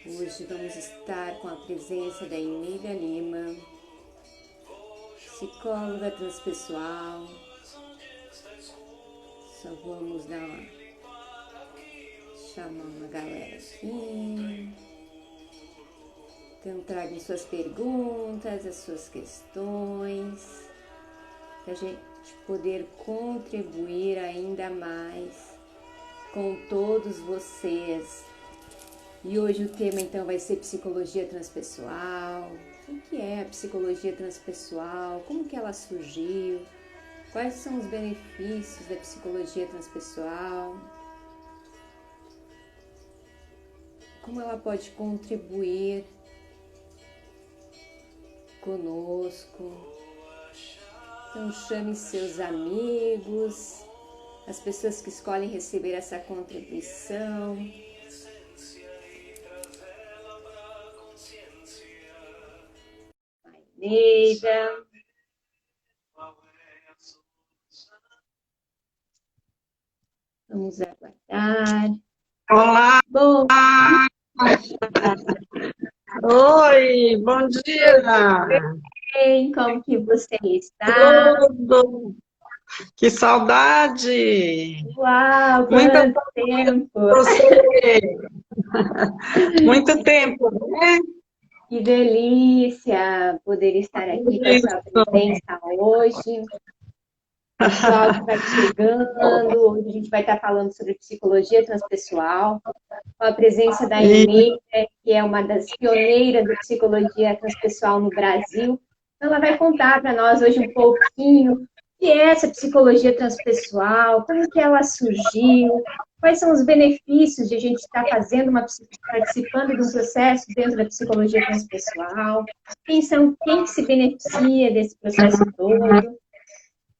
Hoje vamos estar com a presença da Emília Lima, psicóloga transpessoal. Só vamos chamar uma galera aqui. Então tragam suas perguntas, as suas questões, para a gente poder contribuir ainda mais com todos vocês. E hoje o tema então vai ser psicologia transpessoal. O que é a psicologia transpessoal? Como que ela surgiu? Quais são os benefícios da psicologia transpessoal? Como ela pode contribuir conosco? Então chame seus amigos, as pessoas que escolhem receber essa contribuição. Neida. Vamos aguardar. Olá! Bom. Oi, bom dia! Bem, como que você está? Tudo! Que saudade! Uau, Muita quanto tempo! você! Muito tempo, né? Que delícia poder estar aqui com a sua presença hoje. Pessoal que vai chegando, hoje a gente vai estar falando sobre psicologia transpessoal, com a presença da Emília, que é uma das pioneiras da psicologia transpessoal no Brasil. Então, ela vai contar para nós hoje um pouquinho o que é essa psicologia transpessoal, como que ela surgiu, quais são os benefícios de a gente estar participando de um processo dentro da psicologia transpessoal, quem que se beneficia desse processo todo.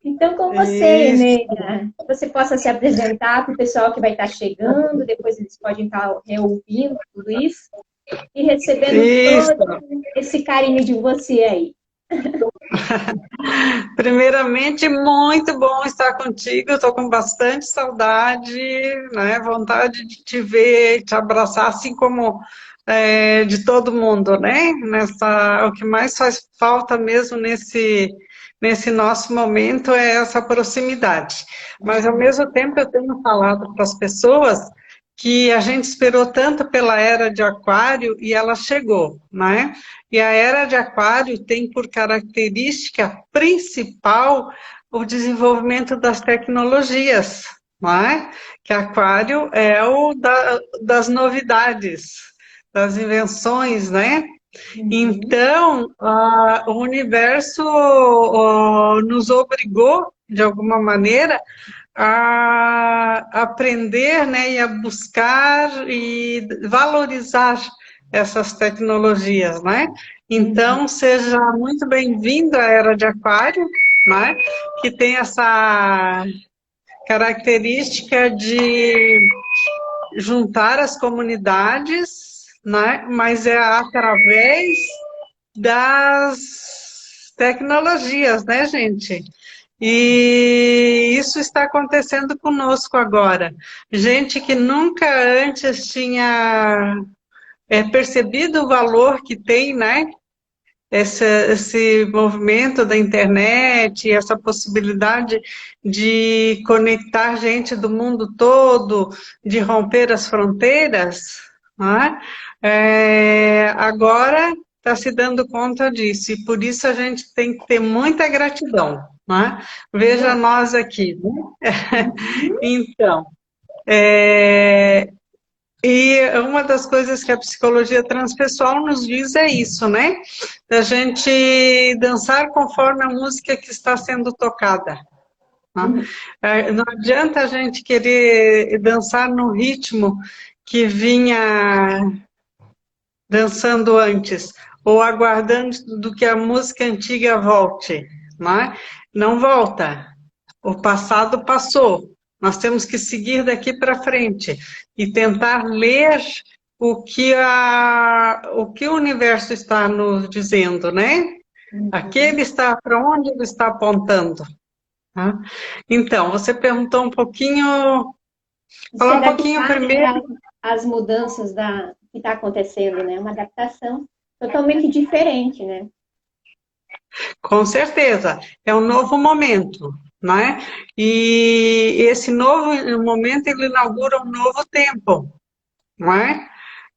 Então, com você, Neida, que você possa se apresentar para o pessoal que vai estar chegando, depois eles podem estar reouvindo tudo isso e recebendo todo esse carinho de você aí. Primeiramente, muito bom estar contigo, estou com bastante saudade, né? Vontade de te ver, te abraçar, assim como de todo mundo, né? O que mais faz falta mesmo nesse nosso momento é essa proximidade. Mas, ao mesmo tempo, eu tenho falado para as pessoas que a gente esperou tanto pela Era de Aquário e ela chegou, né? E a Era de Aquário tem por característica principal o desenvolvimento das tecnologias, não é? Que Aquário é das novidades, das invenções, né? Então, o universo nos obrigou, de alguma maneira, a aprender, né, e a buscar e valorizar essas tecnologias, né? Então, seja muito bem-vindo à Era de Aquário, né? Que tem essa característica de juntar as comunidades, né? Mas é através das tecnologias, né, gente? E isso está acontecendo conosco agora. Gente que nunca antes tinha percebido o valor que tem, né? Esse movimento da internet, essa possibilidade de conectar gente do mundo todo, de romper as fronteiras, né? Agora está se dando conta disso, e por isso a gente tem que ter muita gratidão, né? Veja nós aqui, né? Então, e uma das coisas que a psicologia transpessoal nos diz é isso, né? Da gente dançar conforme a música que está sendo tocada. Né? Não adianta a gente querer dançar no ritmo que vinha dançando antes, ou aguardando do que a música antiga volte. Né? Não volta. O passado passou. Nós temos que seguir daqui para frente e tentar ler o que o universo está nos dizendo, né? Aquele está para onde ele está apontando. Tá? Então, você perguntou um pouquinho. Falar um pouquinho primeiro. As mudanças que está acontecendo, né? Uma adaptação totalmente diferente, né? Com certeza, é um novo momento, né? E esse novo momento ele inaugura um novo tempo, não é?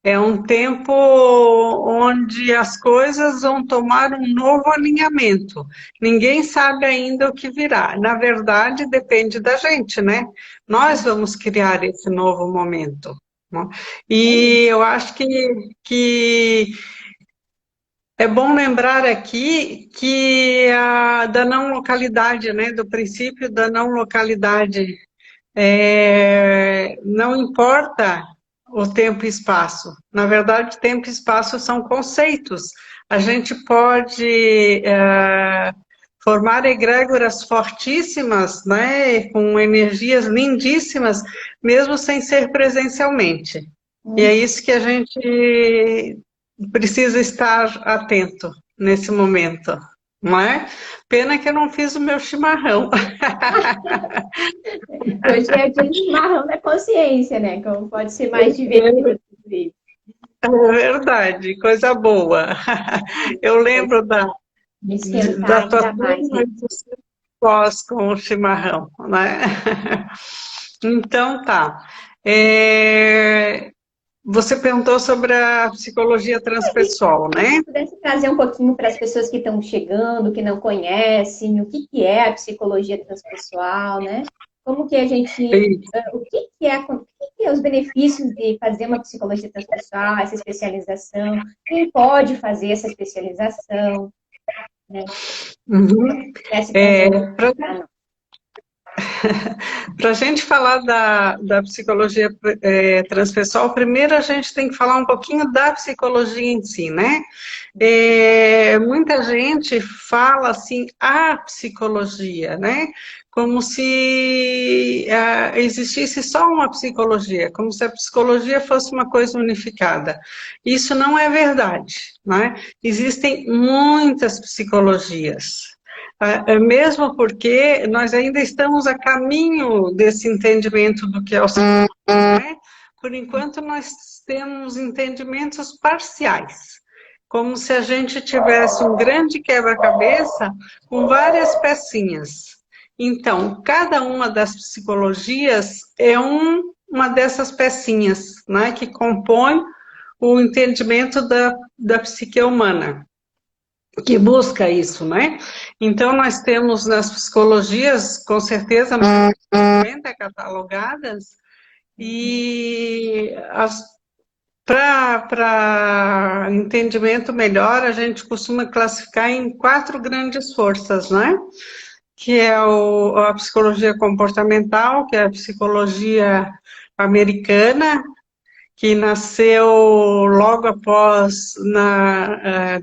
É um tempo onde as coisas vão tomar um novo alinhamento. Ninguém sabe ainda o que virá. Na verdade, depende da gente, né? Nós vamos criar esse novo momento, né? E eu acho que é bom lembrar aqui que da não localidade, né? Do princípio da não localidade. Não importa o tempo e espaço. Na verdade, tempo e espaço são conceitos. A gente pode formar egrégoras fortíssimas, né, com energias lindíssimas, mesmo sem ser presencialmente. E é isso que a gente precisa estar atento nesse momento, não é? Pena que eu não fiz o meu chimarrão. Hoje é o dia do chimarrão da consciência, né? Como pode ser mais divertido. É verdade, coisa boa. Eu lembro De esquentar da tua ainda mais, turma né? e do seu pós com o chimarrão, né? Então tá. Você perguntou sobre a psicologia transpessoal, né? Se pudesse trazer um pouquinho para as pessoas que estão chegando, que não conhecem, o que que é a psicologia transpessoal, né? Como que a gente, o que que é os benefícios de fazer uma psicologia transpessoal, essa especialização? Quem pode fazer essa especialização, né? Uhum. Pudesse trazer um pouquinho Para para nós. a gente falar da psicologia transpessoal, primeiro a gente tem que falar um pouquinho da psicologia em si, né? Muita gente fala assim, a psicologia, né? Como se existisse só uma psicologia, como se a psicologia fosse uma coisa unificada. Isso não é verdade, né? Existem muitas psicologias. Mesmo porque nós ainda estamos a caminho desse entendimento do que é o psicológico, né? Por enquanto, nós temos entendimentos parciais, como se a gente tivesse um grande quebra-cabeça com várias pecinhas. Então, cada uma das psicologias é uma dessas pecinhas, né, que compõe o entendimento da psique humana, que busca isso, né? Então, nós temos nas psicologias, com certeza, 50 catalogadas, e para entendimento melhor, a gente costuma classificar em 4 grandes forças, né? Que é a psicologia comportamental, que é a psicologia americana, que nasceu logo após,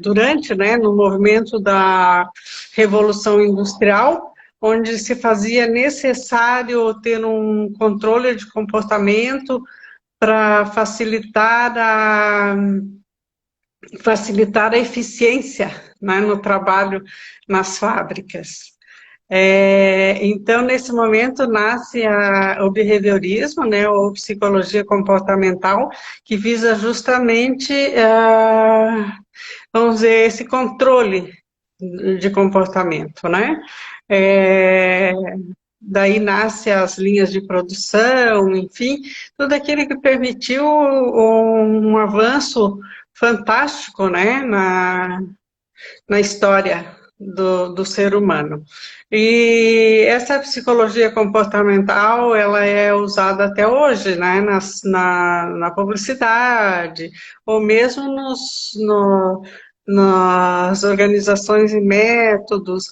durante, né, no movimento da Revolução Industrial, onde se fazia necessário ter um controle de comportamento para facilitar a eficiência, né, no trabalho nas fábricas. Então, nesse momento, nasce o behaviorismo, né, ou psicologia comportamental, que visa justamente, vamos dizer, esse controle de comportamento, né? Daí nasce as linhas de produção, enfim, tudo aquilo que permitiu um avanço fantástico, né, na história do ser humano. E essa psicologia comportamental, ela é usada até hoje, né, na publicidade, ou mesmo nas organizações e métodos.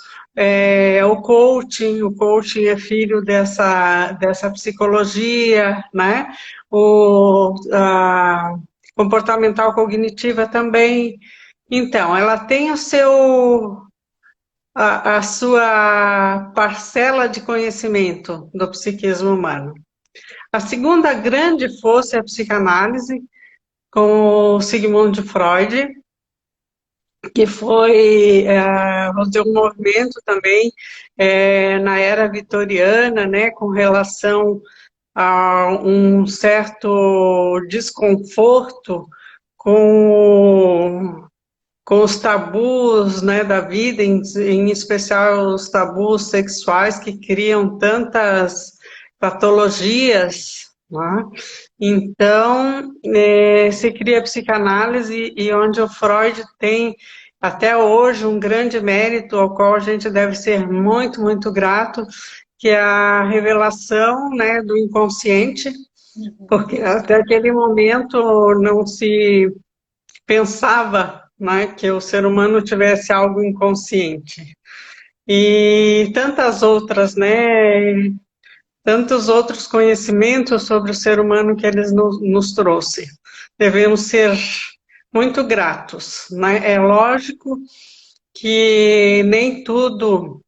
O coaching é filho dessa psicologia, né? A comportamental cognitiva também. Então, ela tem a sua parcela de conhecimento do psiquismo humano. A segunda grande força é a psicanálise, com o Sigmund Freud, que foi um movimento também na era vitoriana, né, com relação a um certo desconforto com, com os tabus, né, da vida, em especial os tabus sexuais que criam tantas patologias, né? Então, se cria a psicanálise e onde o Freud tem até hoje um grande mérito ao qual a gente deve ser muito, muito grato, que é a revelação, né, do inconsciente, porque até aquele momento não se pensava, né, que o ser humano tivesse algo inconsciente. E tantas outras, né, tantos outros conhecimentos sobre o ser humano que eles nos trouxe. Devemos ser muito gratos, né? É lógico que nem tudo,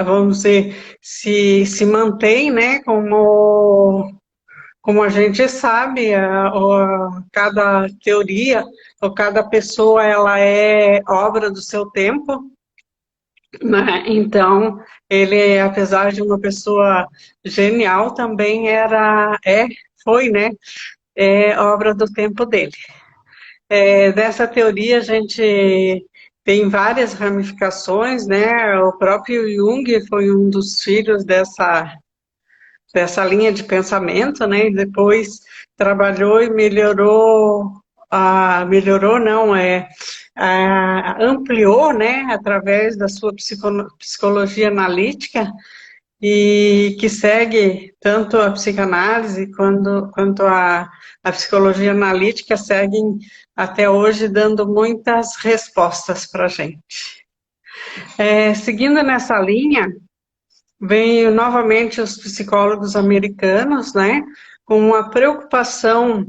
vamos dizer, se mantém, né, como a gente sabe, cada teoria ou cada pessoa ela é obra do seu tempo, né? Então, ele, apesar de uma pessoa genial, também foi, né, obra do tempo dele. Dessa teoria a gente tem várias ramificações, né? O próprio Jung foi um dos filhos dessa linha de pensamento, né? E depois trabalhou e melhorou, melhorou não, ampliou, né? Através da sua psicologia analítica e que segue tanto a psicanálise quanto a psicologia analítica seguem até hoje dando muitas respostas para a gente. Seguindo nessa linha, vem novamente os psicólogos americanos, né, com uma preocupação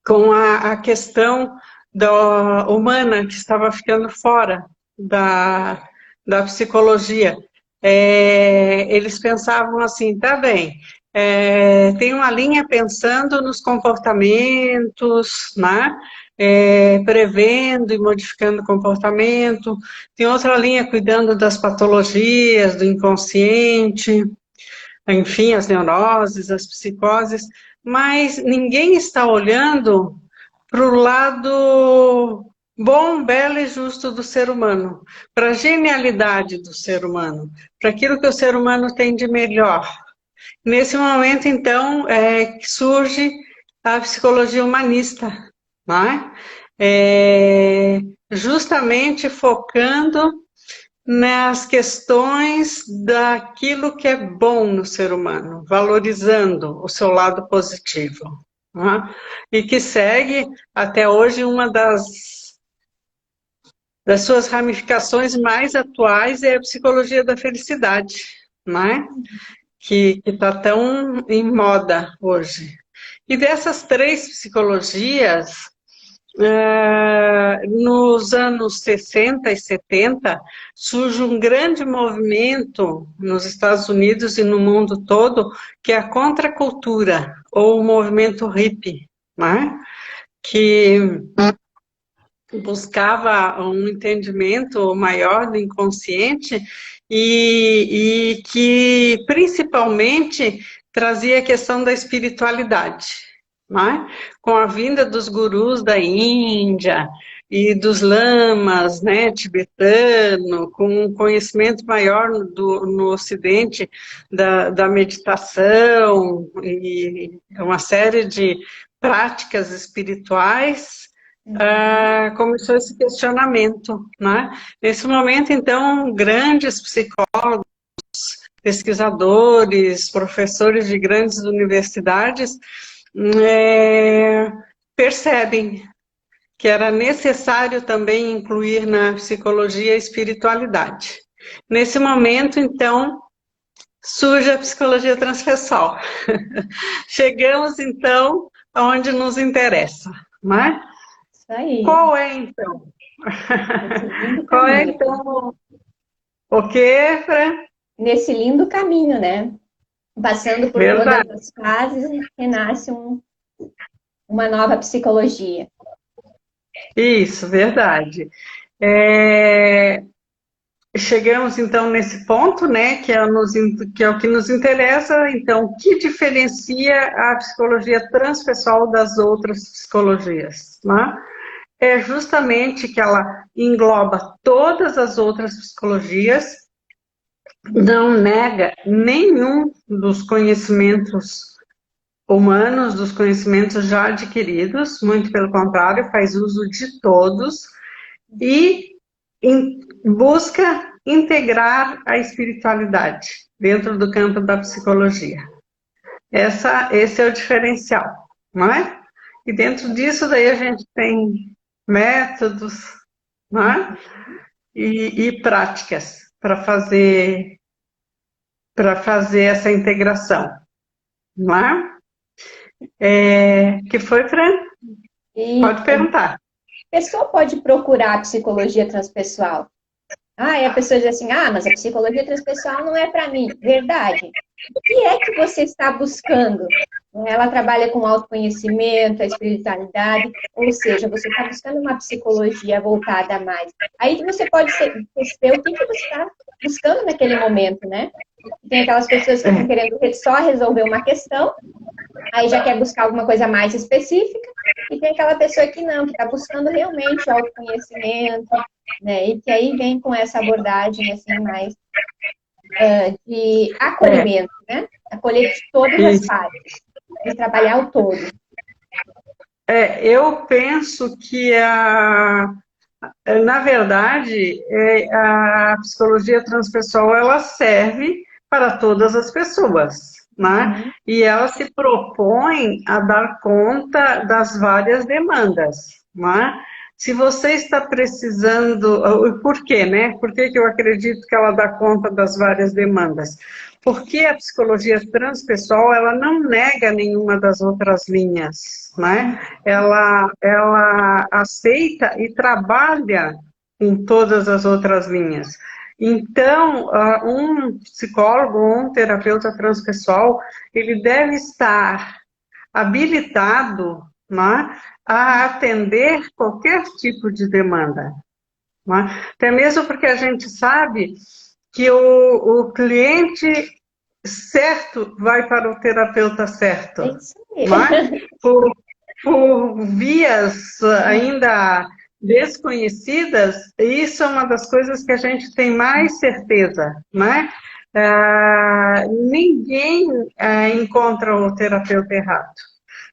com a questão humana que estava ficando fora da psicologia. Eles pensavam assim, tá bem, tem uma linha pensando nos comportamentos, né? Prevendo e modificando o comportamento, tem outra linha cuidando das patologias, do inconsciente, enfim, as neuroses, as psicoses, mas ninguém está olhando para o lado bom, belo e justo do ser humano, para a genialidade do ser humano, para aquilo que o ser humano tem de melhor. Nesse momento, então, surge a psicologia humanista, não é? Justamente focando nas questões daquilo que é bom no ser humano, valorizando o seu lado positivo, né? E que segue até hoje uma das suas ramificações mais atuais é a psicologia da felicidade, né? Que está tão em moda hoje. E dessas três psicologias, nos anos 60 e 70, surge um grande movimento nos Estados Unidos e no mundo todo, que é a contracultura, ou o movimento hippie, né? Que buscava um entendimento maior do inconsciente e que principalmente trazia a questão da espiritualidade, né? Com a vinda dos gurus da Índia e dos lamas, né, tibetano, com um conhecimento maior no Ocidente da meditação e uma série de práticas espirituais, começou esse questionamento, né? Nesse momento, então, grandes psicólogos, pesquisadores, professores de grandes universidades percebem que era necessário também incluir na psicologia a espiritualidade. Nesse momento, então, surge a psicologia transpessoal. Chegamos, então, aonde nos interessa, né? Isso aí. Qual é, então? Qual é, então, o quê, Fran? Nesse lindo caminho, né? Passando por Verdade. todas as fases, renasce uma nova psicologia. Isso, verdade. É, chegamos, então, nesse ponto, né, que é o que nos interessa. Então, o que diferencia a psicologia transpessoal das outras psicologias, né? É justamente que ela engloba todas as outras psicologias, não nega nenhum dos conhecimentos humanos, dos conhecimentos já adquiridos, muito pelo contrário, faz uso de todos e busca integrar a espiritualidade dentro do campo da psicologia. Esse é o diferencial, não é? E dentro disso daí a gente tem métodos, não é? E práticas para fazer essa integração, não é? Que foi, Fran? Pode perguntar. A pessoa pode procurar a psicologia transpessoal. E a pessoa diz assim, mas a psicologia transpessoal não é para mim. Verdade. O que é que você está buscando? Ela trabalha com autoconhecimento, a espiritualidade, ou seja, você está buscando uma psicologia voltada a mais. Aí você pode perceber o que você está buscando naquele momento, né? Tem aquelas pessoas que estão querendo só resolver uma questão, aí já quer buscar alguma coisa mais específica, e tem aquela pessoa que não, que está buscando realmente o autoconhecimento, né? E que aí vem com essa abordagem assim mais de acolhimento, né? Acolher de todas as partes, de trabalhar o todo. Eu penso que na verdade, a psicologia transpessoal ela serve para todas as pessoas, né? E ela se propõe a dar conta das várias demandas, né? Se você está precisando, por quê, né? Por que eu acredito que ela dá conta das várias demandas? Porque a psicologia transpessoal, ela não nega nenhuma das outras linhas, né? Ela aceita e trabalha em todas as outras linhas. Então, um psicólogo ou um terapeuta transpessoal, ele deve estar habilitado, né, a atender qualquer tipo de demanda. Né? Até mesmo porque a gente sabe que o cliente certo vai para o terapeuta certo. É isso aí. Né? Por vias ainda desconhecidas, isso é uma das coisas que a gente tem mais certeza, né? Ninguém encontra o terapeuta errado.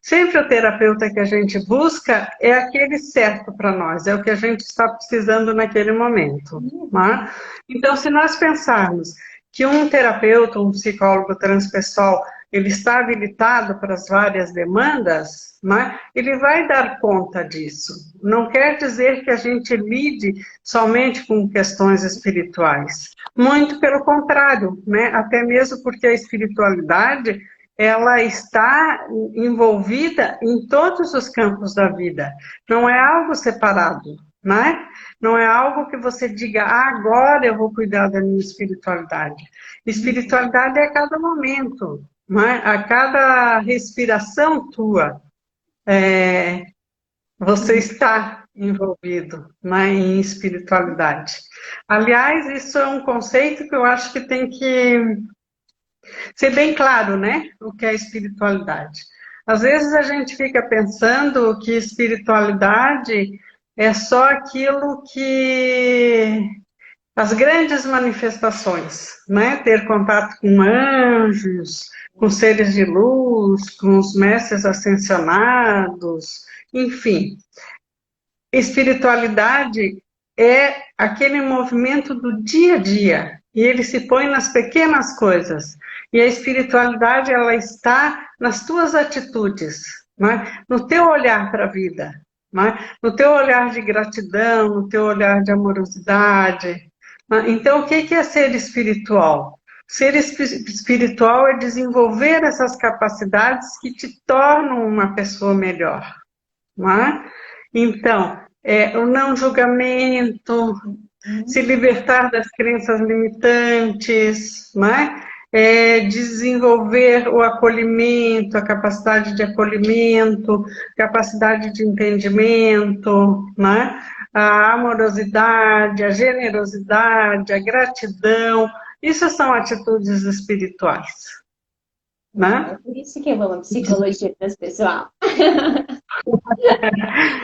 Sempre o terapeuta que a gente busca é aquele certo para nós, é o que a gente está precisando naquele momento. Né? Então, se nós pensarmos que um terapeuta, um psicólogo transpessoal, ele está habilitado para as várias demandas, né? Ele vai dar conta disso. Não quer dizer que a gente lide somente com questões espirituais. Muito pelo contrário, né? Até mesmo porque a espiritualidade ela está envolvida em todos os campos da vida. Não é algo separado, né? Não é algo que você diga, agora eu vou cuidar da minha espiritualidade. Espiritualidade é a cada momento, né? A cada respiração tua, você está envolvido, né, em espiritualidade. Aliás, isso é um conceito que eu acho que tem que ser bem claro, né, o que é espiritualidade. Às vezes a gente fica pensando que espiritualidade é só aquilo que as grandes manifestações, né? Ter contato com anjos, com seres de luz, com os mestres ascensionados, enfim. Espiritualidade é aquele movimento do dia a dia, e ele se põe nas pequenas coisas. E a espiritualidade, ela está nas tuas atitudes, né? No teu olhar para a vida, né? No teu olhar de gratidão, no teu olhar de amorosidade. Então, o que é ser espiritual? Ser espiritual é desenvolver essas capacidades que te tornam uma pessoa melhor. Não é? Então, o não julgamento, se libertar das crenças limitantes, não é? Desenvolver o acolhimento, a capacidade de acolhimento, capacidade de entendimento, né? a amorosidade, a generosidade, a gratidão. Isso são atitudes espirituais, né? É por isso que eu amo psicologia transpessoal.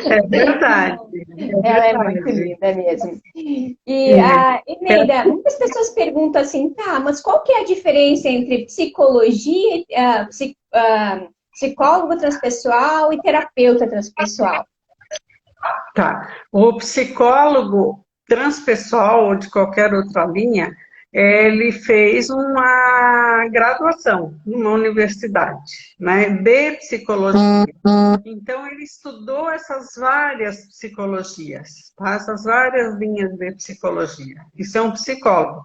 É verdade, é Ela é muito verdade. linda mesmo. E É. a Eneida, muitas pessoas perguntam assim, tá, mas qual que é a diferença entre psicologia, psicólogo transpessoal e terapeuta transpessoal? Tá. O psicólogo transpessoal ou de qualquer outra linha, ele fez uma graduação numa universidade, né, de psicologia. Então, ele estudou essas várias psicologias, tá? Essas várias linhas de psicologia. Isso é um psicólogo.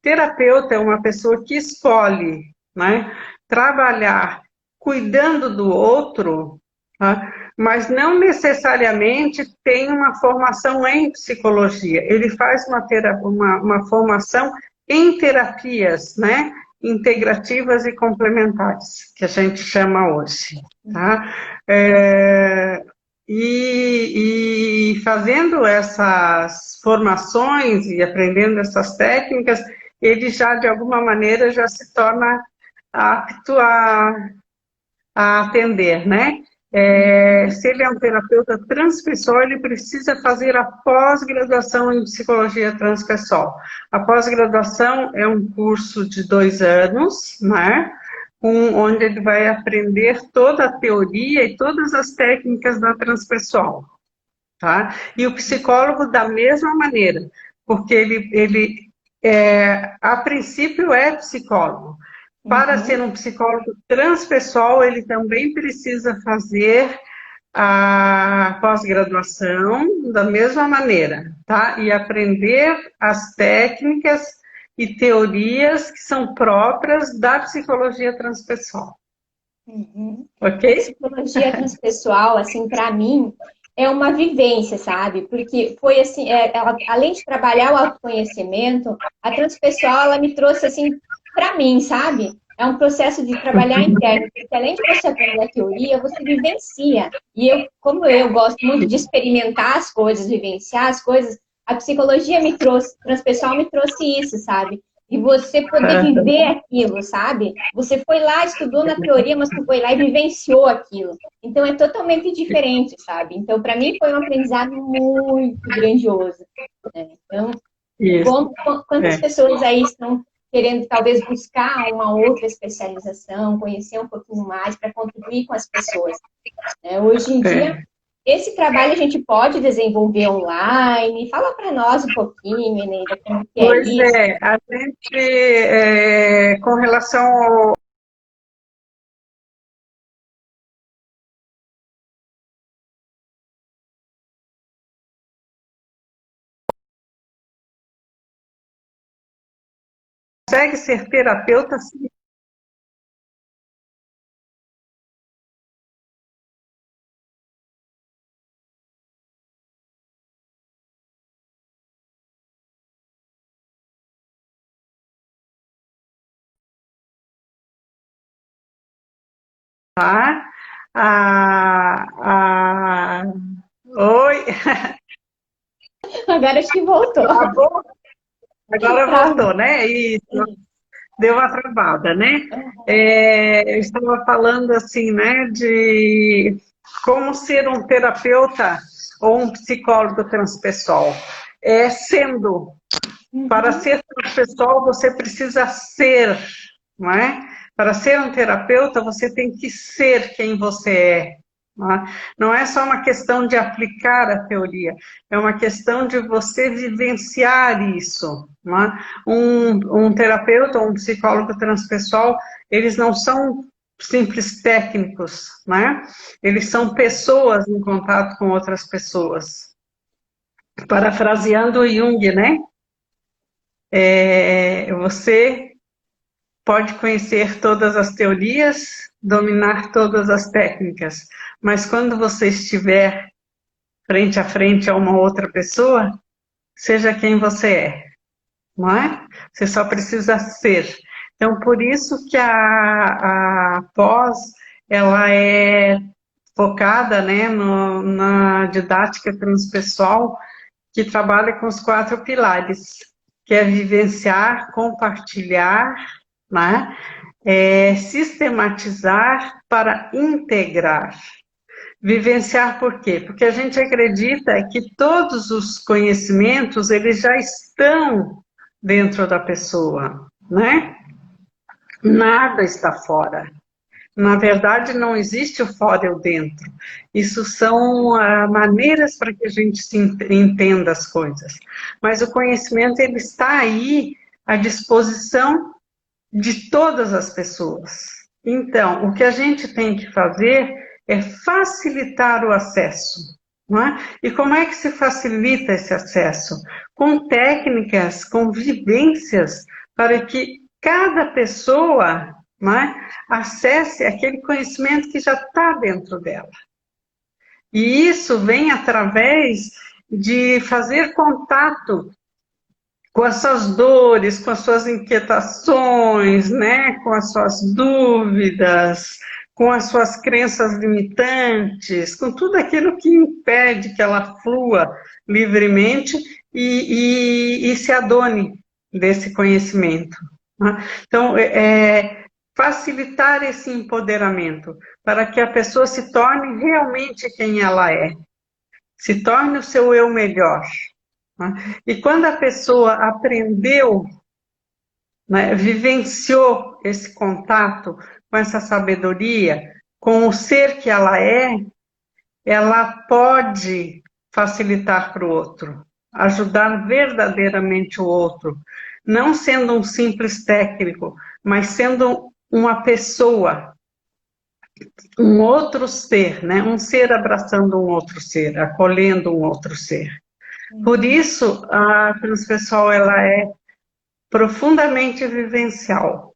Terapeuta é uma pessoa que escolhe, né, trabalhar cuidando do outro, tá? Mas não necessariamente tem uma formação em psicologia. Ele faz uma formação em terapias, né, integrativas e complementares, que a gente chama hoje, tá? E fazendo essas formações e aprendendo essas técnicas, ele já, de alguma maneira, já se torna apto a atender, né? Se ele é um terapeuta transpessoal, ele precisa fazer a pós-graduação em psicologia transpessoal. A pós-graduação é um curso de 2 anos, né? Onde ele vai aprender toda a teoria e todas as técnicas da transpessoal, tá? E o psicólogo da mesma maneira, porque ele a princípio é psicólogo. Para ser um psicólogo transpessoal, ele também precisa fazer a pós-graduação da mesma maneira, tá? E aprender as técnicas e teorias que são próprias da psicologia transpessoal. A Ok? psicologia transpessoal, assim, para mim, é uma vivência, sabe? Porque foi assim, além de trabalhar o autoconhecimento, a transpessoal, ela me trouxe, assim, para mim, sabe? É um processo de trabalhar interno, porque além de você aprender a teoria, você vivencia. E eu, como eu gosto muito de experimentar as coisas, vivenciar as coisas, a psicologia me trouxe, transpessoal me trouxe isso, sabe? E você poder viver aquilo, sabe? Você foi lá, estudou na teoria, mas tu foi lá e vivenciou aquilo. Então é totalmente diferente, sabe? Então, para mim, foi um aprendizado muito grandioso, né? Então, Isso. quantas pessoas aí estão querendo talvez buscar uma outra especialização, conhecer um pouquinho mais para contribuir com as pessoas, né? Hoje em dia, esse trabalho a gente pode desenvolver online. Fala para nós um pouquinho, Eneida, como que é Pois isso. é, a gente, com relação ao consegue ser terapeuta, sim, tá? A... Oi, Agora acho que voltou. travou? Agora Travou. voltou, né? Isso, deu uma travada, né? Eu estava falando assim, né, de como ser um terapeuta ou um psicólogo transpessoal. Sendo, para ser transpessoal, você precisa ser, não é? Para ser um terapeuta, você tem que ser quem você é. Não é? Não é só uma questão de aplicar a teoria, é uma questão de você vivenciar isso. Não é? Um terapeuta ou um psicólogo transpessoal, eles não são simples técnicos, né? Eles são pessoas em contato com outras pessoas. Parafraseando Jung, né? Você pode conhecer todas as teorias, dominar todas as técnicas, mas quando você estiver frente a frente a uma outra pessoa, seja quem você é, não é? Você só precisa ser. Então, por isso que a pós, ela é focada, né, na didática transpessoal, que trabalha com os 4 pilares, que é vivenciar, compartilhar, né? Sistematizar para integrar. Vivenciar por quê? Porque a gente acredita que todos os conhecimentos, eles já estão dentro da pessoa, né? Nada está fora. Na verdade, não existe o fora e o dentro. Isso são maneiras para que a gente entenda as coisas. Mas o conhecimento, ele está aí à disposição de todas as pessoas. Então, o que a gente tem que fazer é facilitar o acesso. Não é? E como é que se facilita esse acesso? Com técnicas, com vivências, para que cada pessoa, não é, acesse aquele conhecimento que já está dentro dela. E isso vem através de fazer contato com as suas dores, com as suas inquietações, né? Com as suas dúvidas, com as suas crenças limitantes, com tudo aquilo que impede que ela flua livremente e se adone desse conhecimento. Né? Então, facilitar esse empoderamento para que a pessoa se torne realmente quem ela é, se torne o seu eu melhor. E quando a pessoa aprendeu, né, vivenciou esse contato com essa sabedoria, com o ser que ela pode facilitar para o outro, ajudar verdadeiramente o outro, não sendo um simples técnico, mas sendo uma pessoa, um outro ser, né? Um ser abraçando um outro ser, acolhendo um outro ser. Por isso, a transpessoal, ela é profundamente vivencial,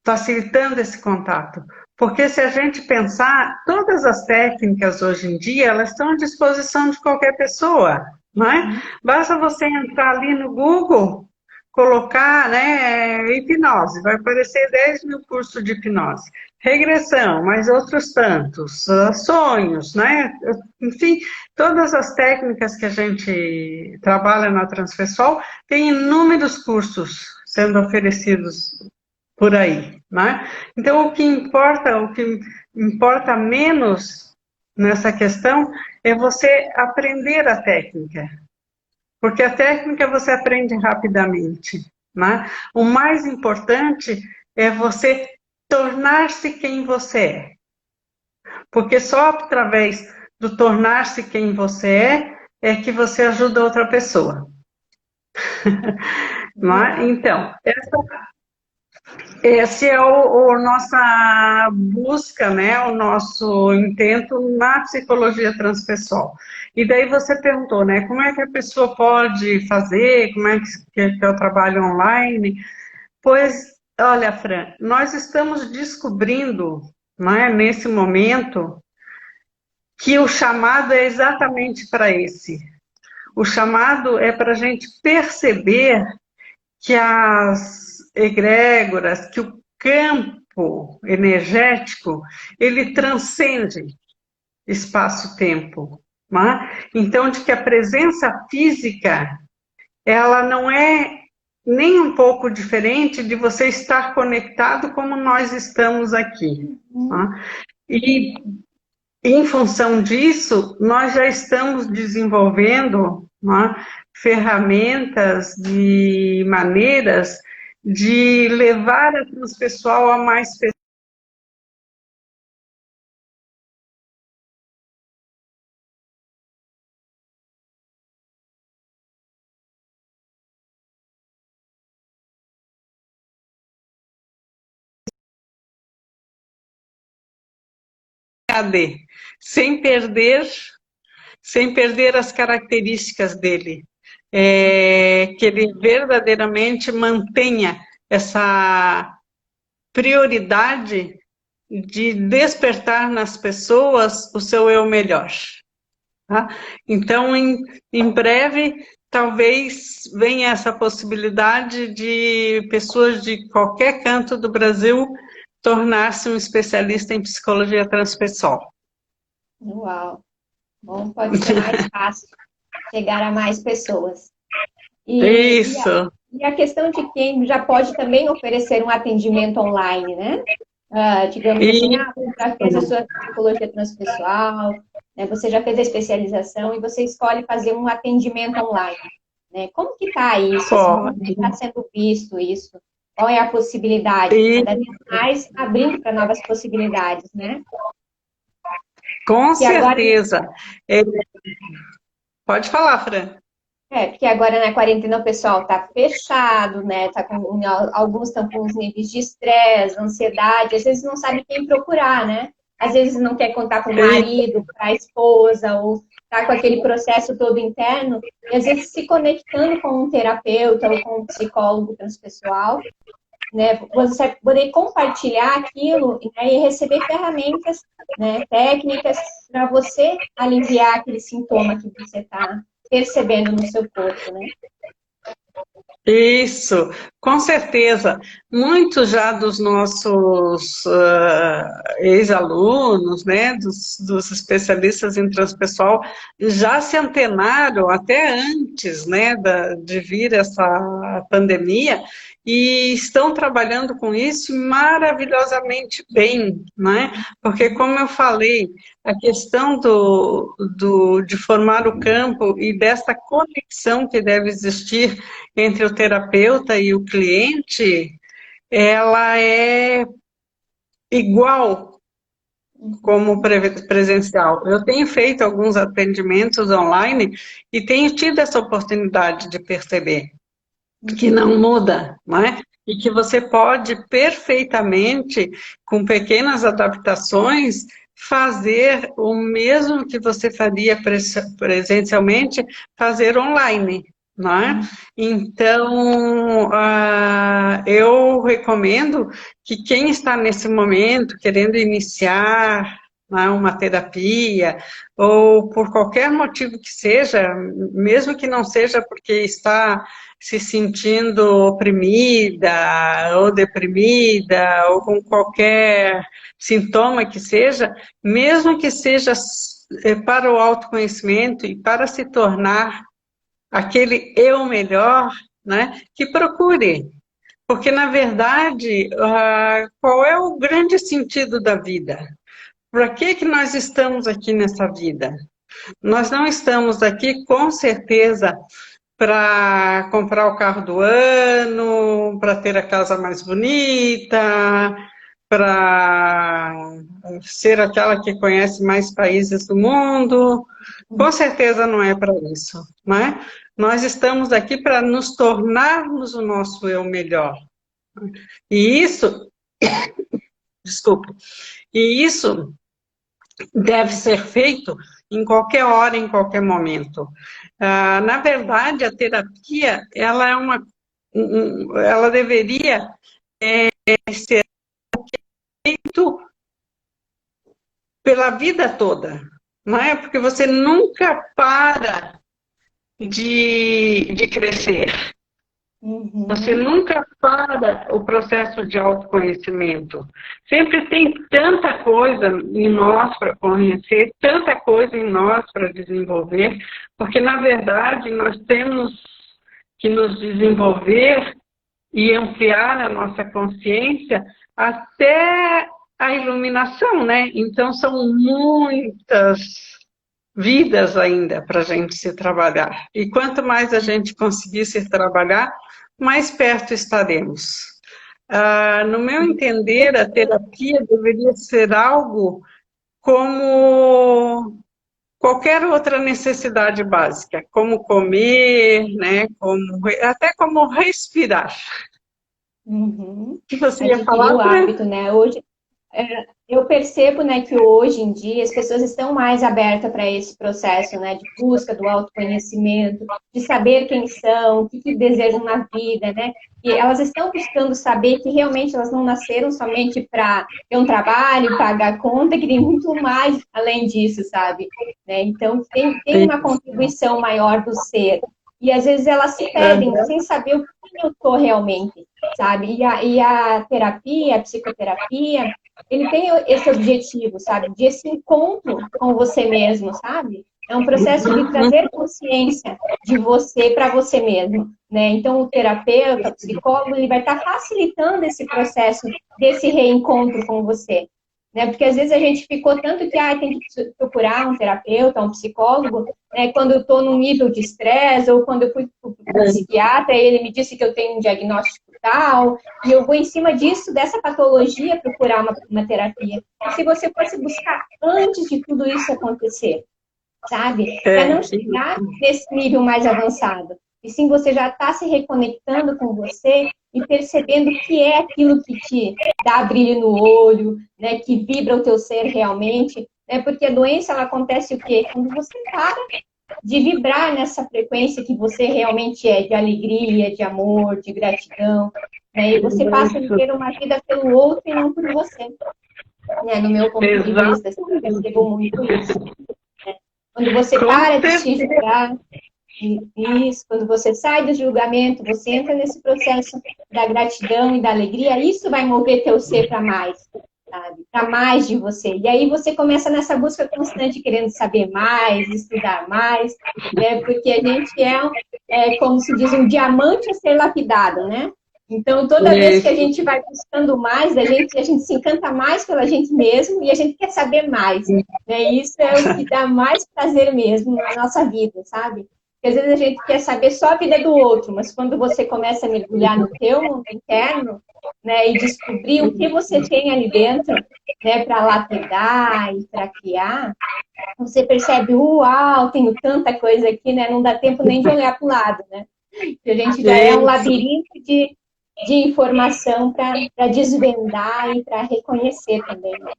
facilitando esse contato. Porque se a gente pensar, todas as técnicas hoje em dia, elas estão à disposição de qualquer pessoa, não é? Basta você entrar ali no Google, colocar, né, hipnose, vai aparecer 10 mil cursos de hipnose. Regressão, mais outros tantos, sonhos, né? Enfim, todas as técnicas que a gente trabalha na Transpessoal, tem inúmeros cursos sendo oferecidos por aí, né? Então, o que importa menos nessa questão é você aprender a técnica, porque a técnica você aprende rapidamente, né? O mais importante é você tornar-se quem você é, porque só através do tornar-se quem você é que você ajuda outra pessoa. Não é? Então, esse é o nossa busca, né? O nosso intento na psicologia transpessoal. E daí você perguntou, né? Como é que a pessoa pode fazer? Como é que é o trabalho online? Pois, olha, Fran, nós estamos descobrindo, né, nesse momento, que o chamado é exatamente para esse. O chamado é para a gente perceber que as egrégoras, que o campo energético, ele transcende espaço-tempo. Né? Então, de que a presença física, ela não é nem um pouco diferente de você estar conectado como nós estamos aqui. Né? E, em função disso, nós já estamos desenvolvendo, né, ferramentas e maneiras de levar o transpessoal a mais pessoas. Sem perder as características dele, que ele verdadeiramente mantenha essa prioridade de despertar nas pessoas o seu eu melhor. Tá? Então, em breve, talvez venha essa possibilidade de pessoas de qualquer canto do Brasil tornar-se um especialista em psicologia transpessoal. Uau! Bom, pode ser mais fácil chegar a mais pessoas. Isso. E a questão de quem já pode também oferecer um atendimento online, né? Digamos assim, você já fez a sua psicologia transpessoal, né? Você já fez a especialização e você escolhe fazer um atendimento online, né? Como que está isso? Assim, como que está sendo visto isso? Qual é a possibilidade? Cada vez mais abrindo para novas possibilidades, né? Com E agora, certeza. Pode falar, Fran. porque agora na quarentena o pessoal está fechado, né? Alguns estão com os níveis de estresse, ansiedade, às vezes não sabe quem procurar, né? Às vezes não quer contar com o marido, para a esposa, ou tá com aquele processo todo interno, e às vezes se conectando com um terapeuta ou com um psicólogo transpessoal, né? Você poder compartilhar aquilo, né, e receber ferramentas, né, técnicas para você aliviar aquele sintoma que você está percebendo no seu corpo, né? Isso, com certeza. Muitos já dos nossos ex-alunos, né, dos especialistas em transpessoal, já se antenaram até antes, né, de vir essa pandemia e estão trabalhando com isso maravilhosamente bem, né? Porque, como eu falei, a questão de formar o campo e dessa conexão que deve existir entre o terapeuta e o cliente, ela é igual como presencial. Eu tenho feito alguns atendimentos online e tenho tido essa oportunidade de perceber que não muda, não é? E que você pode perfeitamente, com pequenas adaptações, fazer o mesmo que você faria presencialmente, fazer online, não é? Então, eu recomendo que quem está nesse momento querendo iniciar, não é, uma terapia, ou por qualquer motivo que seja, mesmo que não seja porque está se sentindo oprimida ou deprimida, ou com qualquer sintoma que seja, mesmo que seja para o autoconhecimento e para se tornar aquele eu melhor, né, que procure. Porque, na verdade, qual é o grande sentido da vida? Para que nós estamos aqui nessa vida? Nós não estamos aqui, com certeza, para comprar o carro do ano, para ter a casa mais bonita, para ser aquela que conhece mais países do mundo. Com certeza não é para isso, não é? Nós estamos aqui para nos tornarmos o nosso eu melhor. E isso, desculpe, e isso deve ser feito em qualquer hora, em qualquer momento. Na verdade, a terapia, ela é ela deveria ser feita pela vida toda, não é? Porque você nunca para de crescer. Você nunca para o processo de autoconhecimento. Sempre tem tanta coisa em nós para conhecer, tanta coisa em nós para desenvolver, porque, na verdade, nós temos que nos desenvolver e ampliar a nossa consciência até a iluminação, né? Então, são muitas vidas ainda para a gente se trabalhar. E quanto mais a gente conseguir se trabalhar, mais perto estaremos. No meu entender, a terapia deveria ser algo como qualquer outra necessidade básica, como comer, né, até como respirar. Uhum. O que você ia Adquirir falar, o Fran? hábito, né? Hoje, eu percebo, né, que hoje em dia as pessoas estão mais abertas para esse processo, né, de busca do autoconhecimento, de saber quem são, o que desejam na vida, né? E elas estão buscando saber que realmente elas não nasceram somente para ter um trabalho, pagar conta, que tem muito mais além disso, sabe? Né? Então, tem uma contribuição maior do ser. E às vezes elas se perdem sem saber o que eu estou realmente, sabe? E a terapia, a psicoterapia, ele tem esse objetivo, sabe? De esse encontro com você mesmo, sabe? É um processo de trazer consciência de você para você mesmo, né? Então, o terapeuta, o psicólogo, ele vai estar facilitando esse processo desse reencontro com você, né? Porque às vezes a gente ficou tanto que tem que procurar um terapeuta, um psicólogo, né? Quando eu estou num nível de estresse ou quando eu fui para o psiquiatra e ele me disse que eu tenho um diagnóstico tal, e eu vou em cima disso, dessa patologia, procurar uma terapia. E se você fosse buscar antes de tudo isso acontecer, sabe? Para não chegar nesse nível mais avançado. E sim, você já está se reconectando com você e percebendo o que é aquilo que te dá brilho no olho, né? Que vibra o teu ser realmente. Né? Porque a doença, ela acontece o quê? Quando você para de vibrar nessa frequência que você realmente é, de alegria, de amor, de gratidão. Né? E você passa a viver uma vida pelo outro e não por você. Né? No meu ponto de vista, eu percebo muito isso. Quando você para de se julgar, isso, quando você sai do julgamento, você entra nesse processo da gratidão e da alegria, isso vai mover teu ser para mais, sabe? Para mais de você. E aí você começa nessa busca constante, querendo saber mais, estudar mais, né? Porque a gente como se diz, um diamante a ser lapidado, né? Então, toda vez que a gente vai buscando mais, a gente se encanta mais pela gente mesmo e a gente quer saber mais. Né? E isso é o que dá mais prazer mesmo na nossa vida, sabe? Porque às vezes a gente quer saber só a vida do outro, mas quando você começa a mergulhar no teu mundo interno, né, e descobrir o que você tem ali dentro, né, para lapidar e para criar, você percebe, uau, tenho tanta coisa aqui, né? Não dá tempo nem de olhar para o lado, né? A gente já é um labirinto de informação para desvendar e para reconhecer também. Né?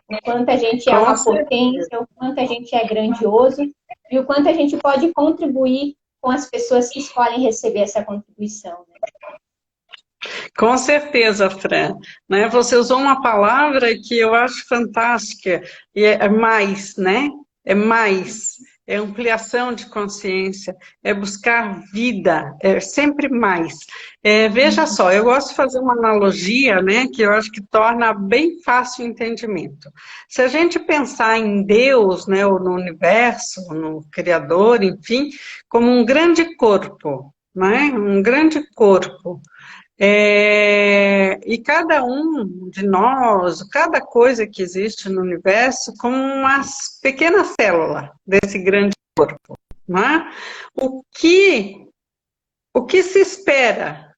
O quanto a gente é uma potência, o quanto a gente é grandioso e o quanto a gente pode contribuir com as pessoas que escolhem receber essa contribuição. Né? Com certeza, Fran. Né? Você usou uma palavra que eu acho fantástica, e é mais, né? É mais, é ampliação de consciência, é buscar vida, é sempre mais. Veja só, eu gosto de fazer uma analogia, né, que eu acho que torna bem fácil o entendimento. Se a gente pensar em Deus, né, ou no universo, no Criador, enfim, como um grande corpo, né, um grande corpo, e cada um de nós, cada coisa que existe no universo, como uma pequena célula desse grande corpo. Né? O que se espera?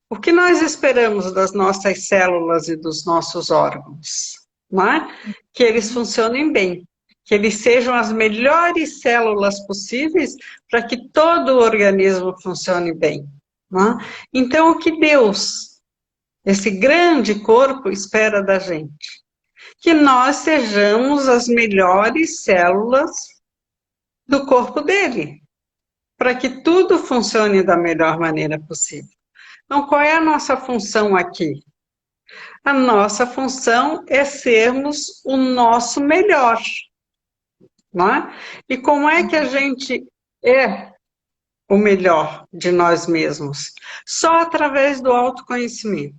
O que nós esperamos das nossas células e dos nossos órgãos? Né? Que eles funcionem bem, que eles sejam as melhores células possíveis para que todo o organismo funcione bem. Né? Então, o que Deus, esse grande corpo, espera da gente? Que nós sejamos as melhores células do corpo dele, para que tudo funcione da melhor maneira possível. Então, qual é a nossa função aqui? A nossa função é sermos o nosso melhor. Não é? E como é que a gente é o melhor de nós mesmos? Só através do autoconhecimento.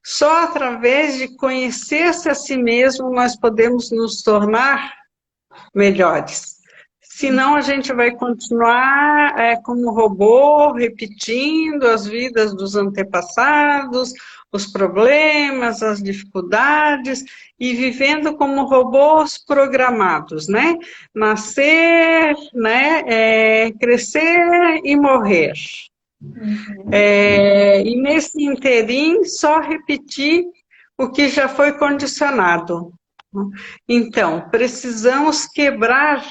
Só através de conhecer-se a si mesmo nós podemos nos tornar melhores. Senão a gente vai continuar como robô, repetindo as vidas dos antepassados, os problemas, as dificuldades, e vivendo como robôs programados, né? Nascer, né? Crescer e morrer. E nesse interim, só repetir o que já foi condicionado. Então, precisamos quebrar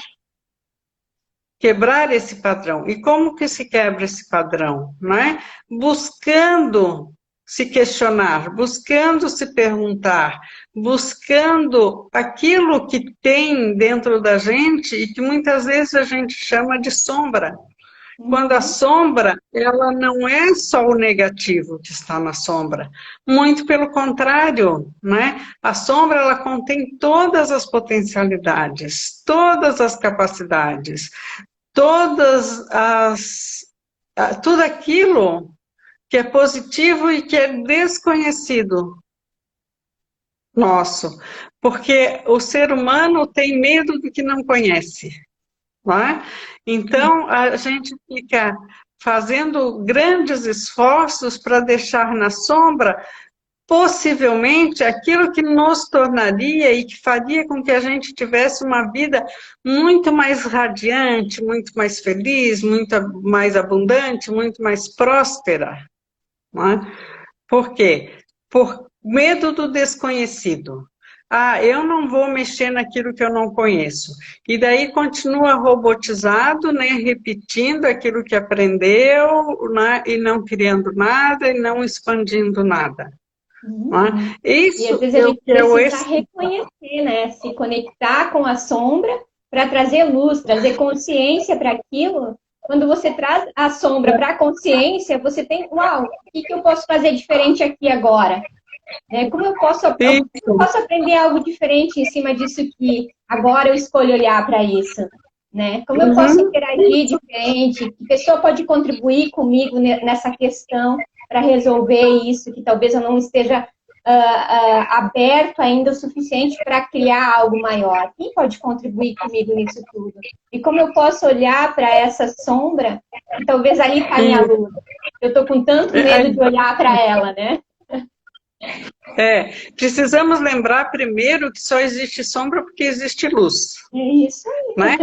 esse padrão. E como que se quebra esse padrão? Não é? Buscando se questionar, buscando se perguntar, buscando aquilo que tem dentro da gente e que muitas vezes a gente chama de sombra. Quando a sombra, ela não é só o negativo que está na sombra, muito pelo contrário, né? A sombra, ela contém todas as potencialidades, todas as capacidades, tudo aquilo que é positivo e que é desconhecido nosso, porque o ser humano tem medo do que não conhece, não é? Então, a gente fica fazendo grandes esforços para deixar na sombra, possivelmente, aquilo que nos tornaria e que faria com que a gente tivesse uma vida muito mais radiante, muito mais feliz, muito mais abundante, muito mais próspera, não é? Por quê? Por medo do desconhecido. Ah, eu não vou mexer naquilo que eu não conheço. E daí continua robotizado, né, repetindo aquilo que aprendeu, né, e não criando nada, e não expandindo nada. Né? E às Isso vezes a é o gente que é o precisa reconhecer, né? Se conectar com a sombra para trazer luz, trazer consciência para aquilo. Quando você traz a sombra para a consciência, você tem, uau, o que que eu posso fazer diferente aqui agora? Né? Como eu posso aprender algo diferente em cima disso que agora eu escolho olhar para isso? Né? Como eu posso Uhum. interagir diferente? Que pessoa pode contribuir comigo nessa questão para resolver isso, que talvez eu não esteja aberto ainda o suficiente para criar algo maior? Quem pode contribuir comigo nisso tudo? E como eu posso olhar para essa sombra e talvez ali está a minha luz? Eu estou com tanto medo de olhar para ela, né? Precisamos lembrar primeiro que só existe sombra porque existe luz, É isso aí. né?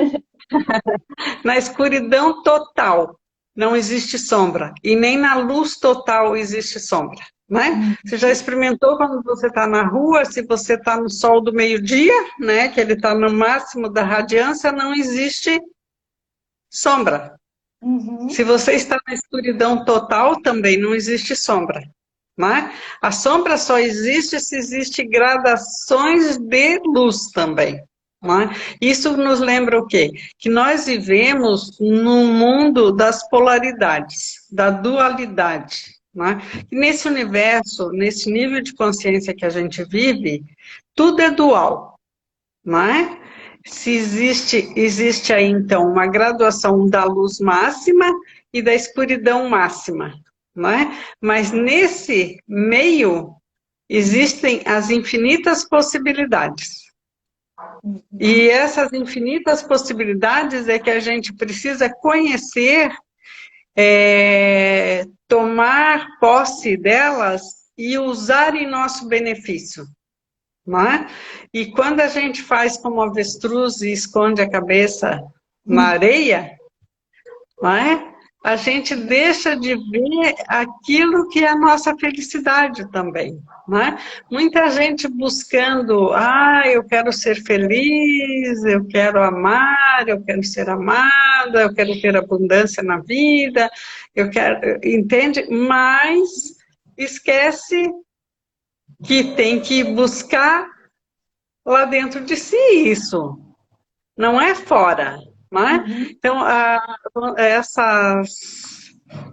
Na escuridão total não existe sombra, e nem na luz total existe sombra, né? Você já experimentou quando você está na rua, se você está no sol do meio-dia, né, que ele está no máximo da radiância, não existe sombra. Se você está na escuridão total, também não existe sombra. Né? A sombra só existe se existe gradações de luz também. Né? Isso nos lembra o quê? Que nós vivemos num mundo das polaridades, da dualidade. Né? E nesse universo, nesse nível de consciência que a gente vive, tudo é dual. Né? Se existe aí então uma graduação da luz máxima e da escuridão máxima, né? Mas nesse meio existem as infinitas possibilidades. E essas infinitas possibilidades é que a gente precisa conhecer, tomar posse delas e usar em nosso benefício. Não é? E quando a gente faz como avestruz e esconde a cabeça na areia, não é? A gente deixa de ver aquilo que é a nossa felicidade também. Não é? Muita gente buscando, eu quero ser feliz, eu quero amar, eu quero ser amada, eu quero ter abundância na vida, eu quero, entende? Mas esquece que tem que buscar lá dentro de si isso, não é fora, não é? Então,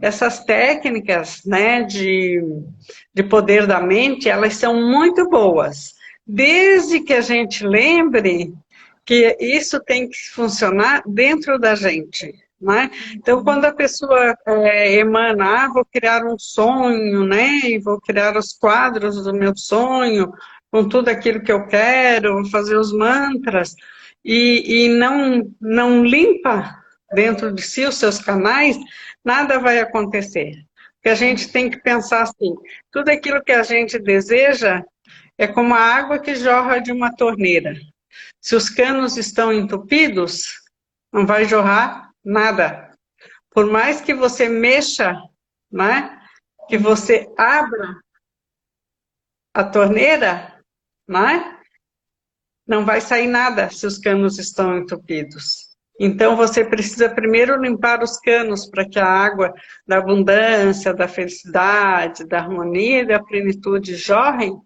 essas técnicas, né, de poder da mente, elas são muito boas, desde que a gente lembre que isso tem que funcionar dentro da gente. Né? Então, quando a pessoa emana, vou criar um sonho, né? E vou criar os quadros do meu sonho, com tudo aquilo que eu quero, vou fazer os mantras, e não limpa dentro de si os seus canais, nada vai acontecer. Porque a gente tem que pensar assim, tudo aquilo que a gente deseja é como a água que jorra de uma torneira. Se os canos estão entupidos, não vai jorrar nada. Por mais que você mexa, né, que você abra a torneira, né, não vai sair nada se os canos estão entupidos. Então, você precisa primeiro limpar os canos para que a água da abundância, da felicidade, da harmonia e da plenitude jorrem.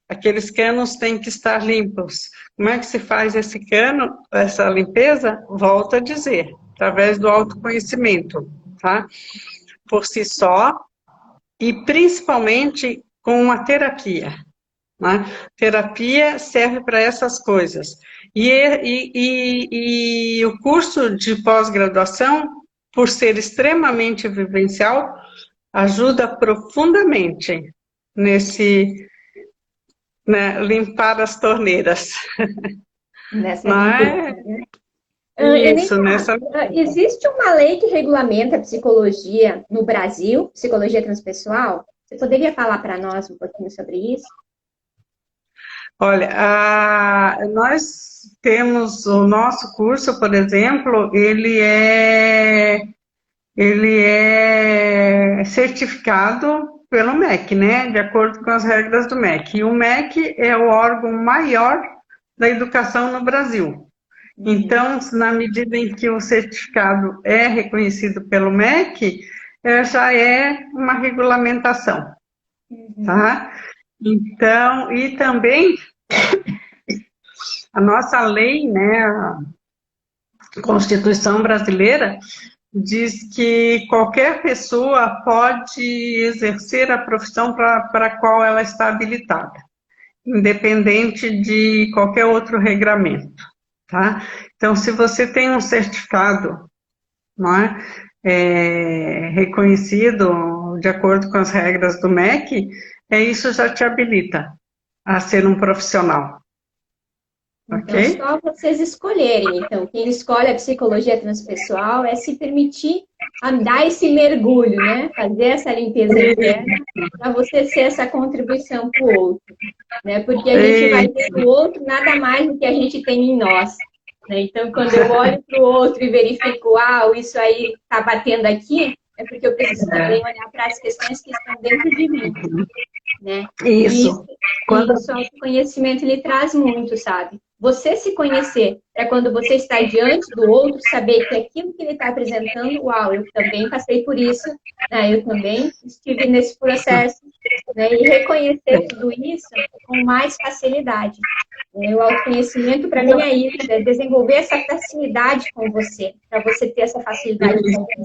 Aqueles canos têm que estar limpos. Como é que se faz esse cano, essa limpeza? Volto a dizer, através do autoconhecimento, tá? Por si só, e principalmente com uma terapia. Né? Terapia serve para essas coisas. E o curso de pós-graduação, por ser extremamente vivencial, ajuda profundamente né, limpar as torneiras. Nessa Não limpeza, é? né? Isso, nessa... Existe uma lei que regulamenta a psicologia no Brasil, psicologia transpessoal? Você poderia falar para nós um pouquinho sobre isso? Olha, nós temos o nosso curso, por exemplo, ele é certificado pelo MEC, né? De acordo com as regras do MEC. E o MEC é o órgão maior da educação no Brasil. Então, na medida em que o certificado é reconhecido pelo MEC, já é uma regulamentação, tá? Então, e também a nossa lei, né, a Constituição brasileira, diz que qualquer pessoa pode exercer a profissão para a qual ela está habilitada, independente de qualquer outro regramento, tá? Então, se você tem um certificado, não é, reconhecido de acordo com as regras do MEC, isso já te habilita a ser um profissional. Então, Ok? só vocês escolherem. Então, quem escolhe a psicologia transpessoal é se permitir a dar esse mergulho, né? Fazer essa limpeza interna para você ser essa contribuição para o outro, né? Porque a gente vai ver no outro nada mais do que a gente tem em nós, né? Então, quando eu olho para o outro e verifico, isso aí está batendo aqui, é porque eu preciso também olhar para as questões que estão dentro de mim, né? Isso. Quando o autoconhecimento ele traz muito, sabe? Você se conhecer, para quando você está diante do outro, saber que aquilo que ele está apresentando, uau, eu também passei por isso, né? Eu também estive nesse processo, né? E reconhecer tudo isso com mais facilidade. O autoconhecimento, para mim, é isso, é desenvolver essa facilidade com você, para você ter essa facilidade com o outro.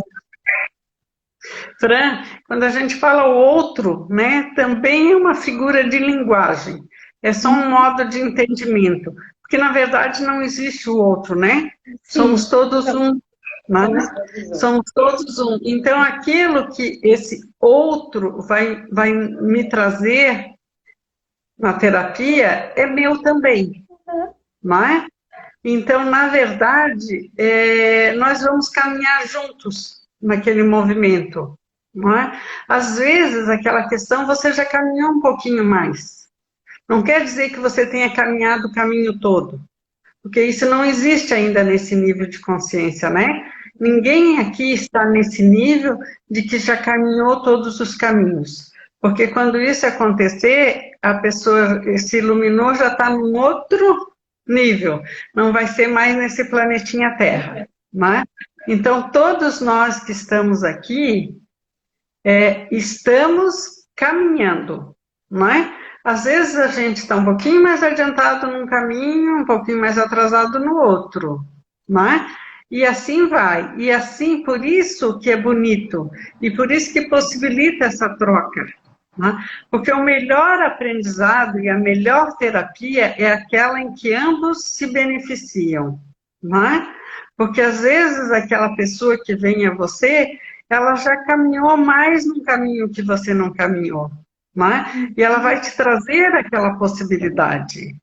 Fran, quando a gente fala o outro, né, também é uma figura de linguagem, é só um modo de entendimento, porque na verdade não existe o outro, né? Sim. Somos todos um, né? Somos todos um. Então aquilo que esse outro vai me trazer na terapia é meu também, não é? Então, na verdade, nós vamos caminhar juntos naquele movimento, não é? Às vezes, aquela questão você já caminhou um pouquinho mais. Não quer dizer que você tenha caminhado o caminho todo, porque isso não existe ainda nesse nível de consciência, né? Ninguém aqui está nesse nível de que já caminhou todos os caminhos. Porque quando isso acontecer, a pessoa se iluminou, já está num outro nível. Não vai ser mais nesse planetinha Terra, né? Então, todos nós que estamos aqui, estamos caminhando, não é? Às vezes a gente está um pouquinho mais adiantado num caminho, um pouquinho mais atrasado no outro, não é? E assim vai. E assim, por isso que é bonito. E por isso que possibilita essa troca. Né? Porque o melhor aprendizado e a melhor terapia é aquela em que ambos se beneficiam. Não é? Porque às vezes aquela pessoa que vem a você, ela já caminhou mais num caminho que você não caminhou. Não é? E ela vai te trazer aquela possibilidade.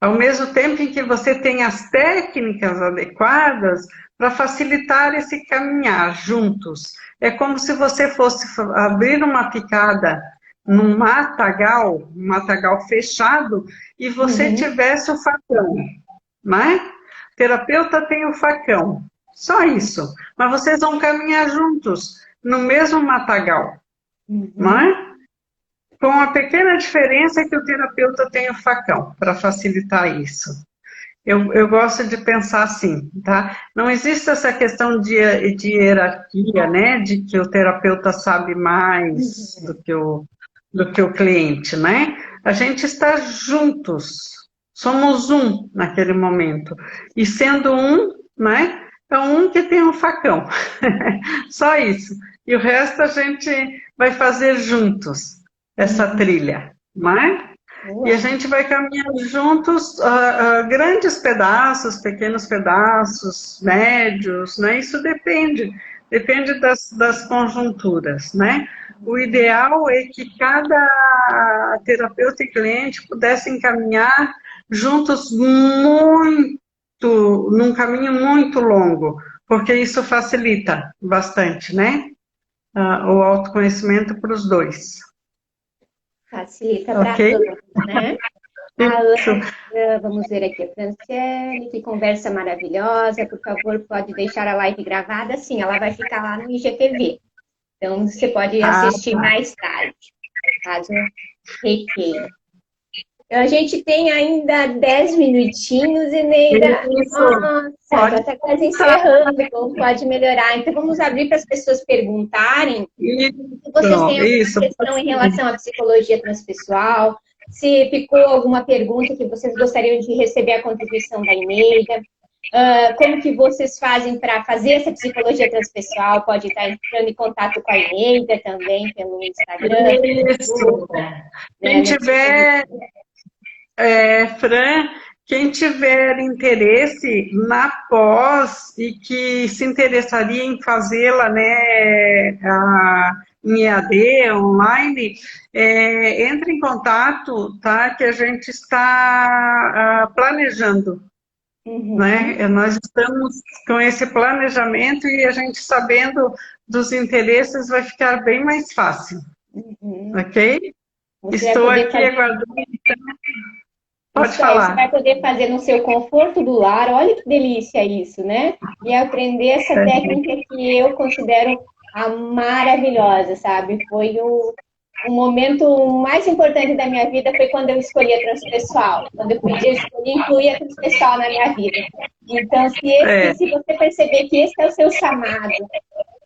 Ao mesmo tempo em que você tem as técnicas adequadas para facilitar esse caminhar juntos. É como se você fosse abrir uma picada num matagal, um matagal fechado, e você tivesse o facão, né? O terapeuta tem o facão, só isso. Mas vocês vão caminhar juntos, no mesmo matagal, não é? Com a pequena diferença que o terapeuta tem o facão, para facilitar isso. Eu gosto de pensar assim, tá? Não existe essa questão de hierarquia, né? De que o terapeuta sabe mais do que o cliente, né? A gente está juntos, somos um naquele momento. E sendo um, né? É um que tem um facão. Só isso. E o resto a gente vai fazer juntos, essa trilha, não é? E a gente vai caminhar juntos, grandes pedaços, pequenos pedaços, médios, né? Isso depende das conjunturas, né? O ideal é que cada terapeuta e cliente pudessem caminhar juntos num caminho muito longo, porque isso facilita bastante, né? O autoconhecimento para os dois. Facilita para Ok? todos, né? A Isso. Ana, vamos ver aqui, a Franciele, que conversa maravilhosa. Por favor, pode deixar a live gravada? Sim, ela vai ficar lá no IGTV. Então, você pode assistir mais tarde, caso requeira. A gente tem ainda 10 minutinhos, Eneida. Isso. Nossa, Pode já está quase encerrando, então pode melhorar. Então, vamos abrir para as pessoas perguntarem se vocês têm alguma questão em relação à psicologia transpessoal, se ficou alguma pergunta que vocês gostariam de receber a contribuição da Eneida. Como que vocês fazem para fazer essa psicologia transpessoal? Pode estar entrando em contato com a Eneida também pelo Instagram. Isso. Quem tiver, Fran, quem tiver interesse na pós e que se interessaria em fazê-la, né, em EAD, online, entre em contato, tá? Que a gente está planejando. Uhum. Né? Nós estamos com esse planejamento e a gente sabendo dos interesses vai ficar bem mais fácil. Uhum. Ok? Você Estou aqui aguardando. Pode falar. Você vai poder fazer no seu conforto do lar. Olha que delícia isso, né? E aprender essa técnica que eu considero a maravilhosa, sabe? Foi o momento mais importante da minha vida foi quando eu escolhi a transpessoal. Quando eu escolhi incluir a transpessoal na minha vida. Então, se você perceber que esse é o seu chamado,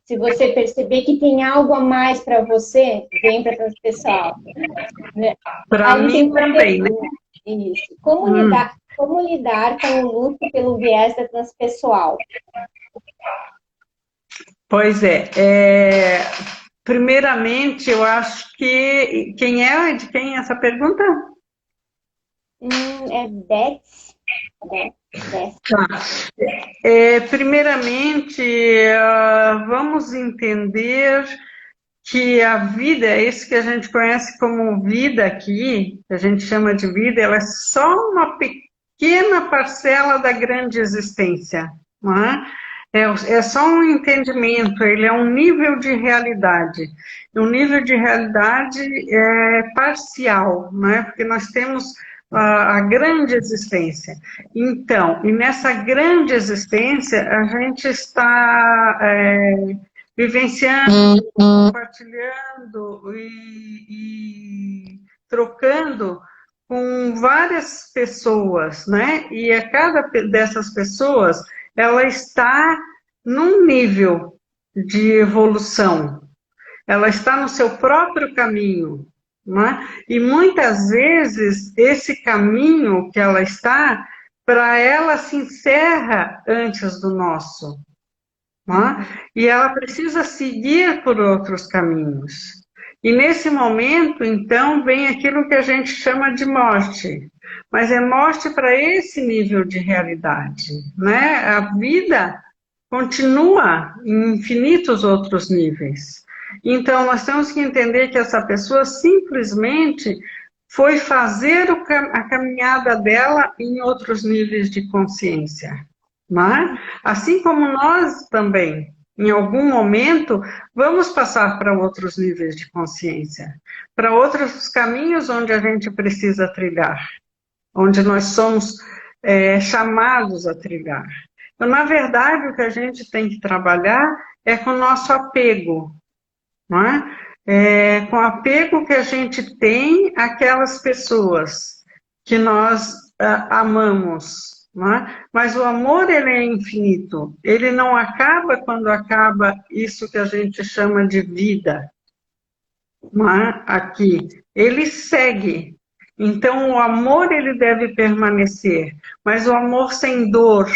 se você perceber que tem algo a mais para você, vem para a transpessoal. Para mim também, né? Isso. Como lidar com o luto pelo viés da transpessoal? Pois primeiramente, eu acho que... De quem é essa pergunta? É Beth. Tá. Primeiramente, vamos entender que a vida, isso que a gente conhece como vida aqui, que a gente chama de vida, ela é só uma pequena parcela da grande existência, não é? É só um entendimento, ele é um nível de realidade. Um nível de realidade parcial, não é? Porque nós temos a grande existência. Então, e nessa grande existência, a gente está vivenciando, compartilhando e trocando com várias pessoas, né? E a cada dessas pessoas, ela está num nível de evolução, ela está no seu próprio caminho, né? E muitas vezes esse caminho que ela está, para ela se encerra antes do nosso, né? E ela precisa seguir por outros caminhos. E nesse momento, então, vem aquilo que a gente chama de morte. Mas é morte para esse nível de realidade, né? A vida continua em infinitos outros níveis. Então, nós temos que entender que essa pessoa simplesmente foi fazer a caminhada dela em outros níveis de consciência. Né? Assim como nós também, em algum momento, vamos passar para outros níveis de consciência, para outros caminhos onde a gente precisa trilhar, onde nós somos chamados a trilhar. Então, na verdade, o que a gente tem que trabalhar é com o nosso apego, não é? Com o apego que a gente tem àquelas pessoas que nós amamos. Não é? Mas o amor, ele é infinito, ele não acaba quando acaba isso que a gente chama de vida, não é? Aqui, ele segue. Então, o amor, ele deve permanecer, mas o amor sem dor,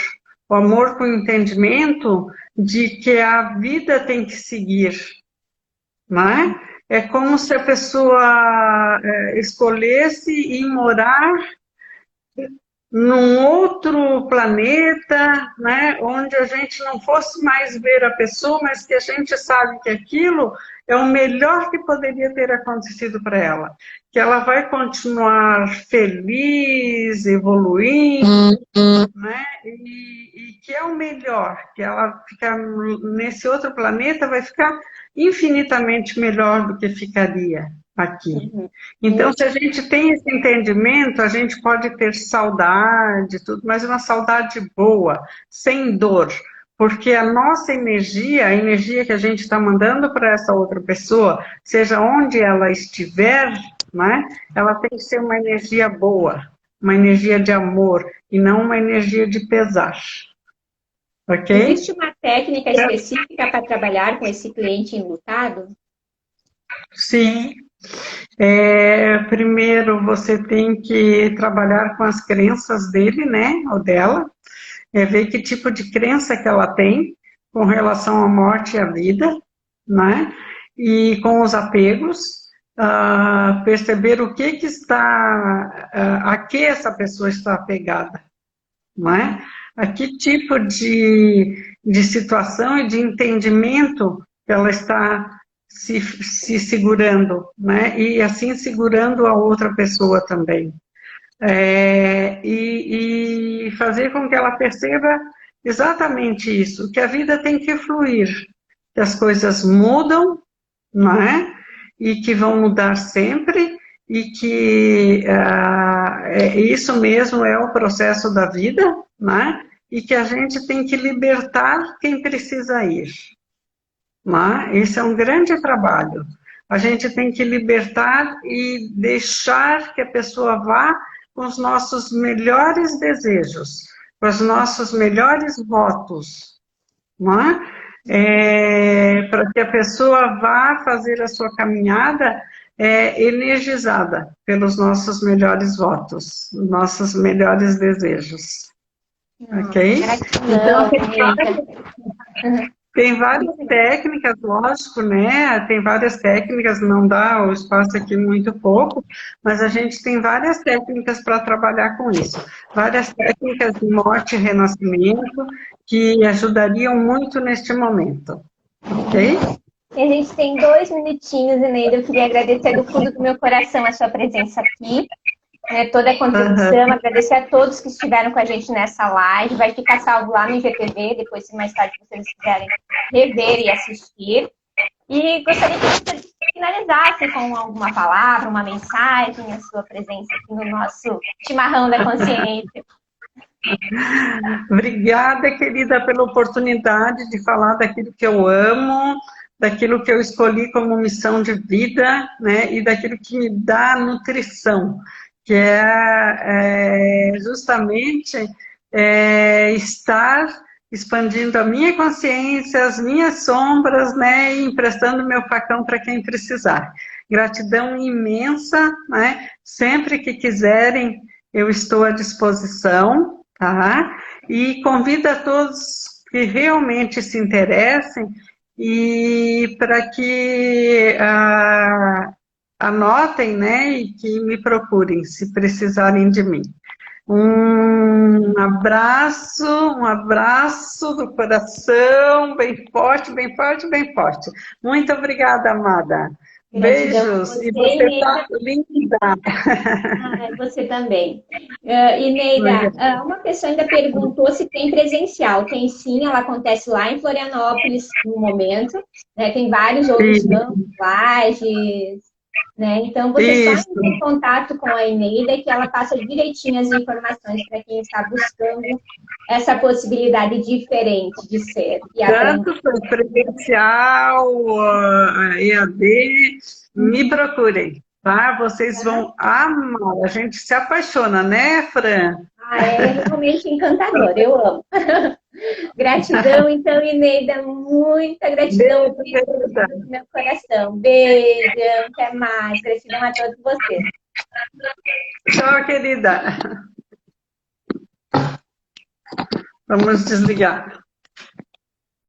o amor com entendimento de que a vida tem que seguir, não é? É como se a pessoa escolhesse ir morar num outro planeta, né, onde a gente não fosse mais ver a pessoa, mas que a gente sabe que aquilo é o melhor que poderia ter acontecido para ela. Que ela vai continuar feliz, evoluindo, né? E que é o melhor, que ela ficar nesse outro planeta vai ficar infinitamente melhor do que ficaria aqui. Então, se a gente tem esse entendimento, a gente pode ter saudade, tudo, mas uma saudade boa, sem dor, porque a nossa energia, a energia que a gente está mandando para essa outra pessoa, seja onde ela estiver, né, ela tem que ser uma energia boa, uma energia de amor, e não uma energia de pesar. Ok? Existe uma técnica específica para trabalhar com esse cliente enlutado? Sim. Primeiro, você tem que trabalhar com as crenças dele, né, ou dela, ver que tipo de crença que ela tem com relação à morte e à vida, né, e com os apegos, perceber o que está, a que essa pessoa está apegada, não é? A que tipo de situação e de entendimento ela está se segurando, né? E assim segurando a outra pessoa também. E fazer com que ela perceba exatamente isso, que a vida tem que fluir, que as coisas mudam, não é? E que vão mudar sempre, e que isso mesmo é o processo da vida, né? E que a gente tem que libertar quem precisa ir. Né? Esse é um grande trabalho. A gente tem que libertar e deixar que a pessoa vá com os nossos melhores desejos, com os nossos melhores votos, não é? Para que a pessoa vá fazer a sua caminhada energizada pelos nossos melhores votos, nossos melhores desejos. Ok? Então, tem várias técnicas, lógico, né? Tem várias técnicas, não dá o espaço aqui muito pouco, mas a gente tem várias técnicas para trabalhar com isso. Várias técnicas de morte e renascimento que ajudariam muito neste momento. Ok? E a gente tem 2 minutinhos, Eneida. Eu queria agradecer do fundo do meu coração a sua presença aqui. Toda a contribuição, agradecer a todos que estiveram com a gente nessa live, vai ficar salvo lá no IGTV, depois se mais tarde vocês quiserem rever e assistir. E gostaria que você finalizasse com alguma palavra, uma mensagem, a sua presença aqui no nosso chimarrão da consciência. Obrigada, querida, pela oportunidade de falar daquilo que eu amo, daquilo que eu escolhi como missão de vida, né, e daquilo que me dá nutrição, que é justamente estar expandindo a minha consciência, as minhas sombras, né, e emprestando meu facão para quem precisar. Gratidão imensa, né, sempre que quiserem, eu estou à disposição, tá? E convido a todos que realmente se interessem e para que anotem, né, e que me procurem se precisarem de mim. Um abraço do coração, bem forte, bem forte, bem forte. Muito obrigada, amada. Beijos. E você está linda. Você também. Neida, uma pessoa ainda perguntou se tem presencial. Tem sim, ela acontece lá em Florianópolis no momento. Né? Tem vários outros campos, lajes, né? Então, você só entra em contato com a Eneida que ela passa direitinho as informações para quem está buscando essa possibilidade diferente de ser e aprender. Tanto presencial, EAD, me procurem, tá? Vocês vão amar. A gente se apaixona, né, Fran? É realmente encantador, eu amo. Gratidão, então, Eneida, muita gratidão no meu coração. Beijo, até mais. Gratidão a todos vocês. Tchau, querida. Vamos desligar.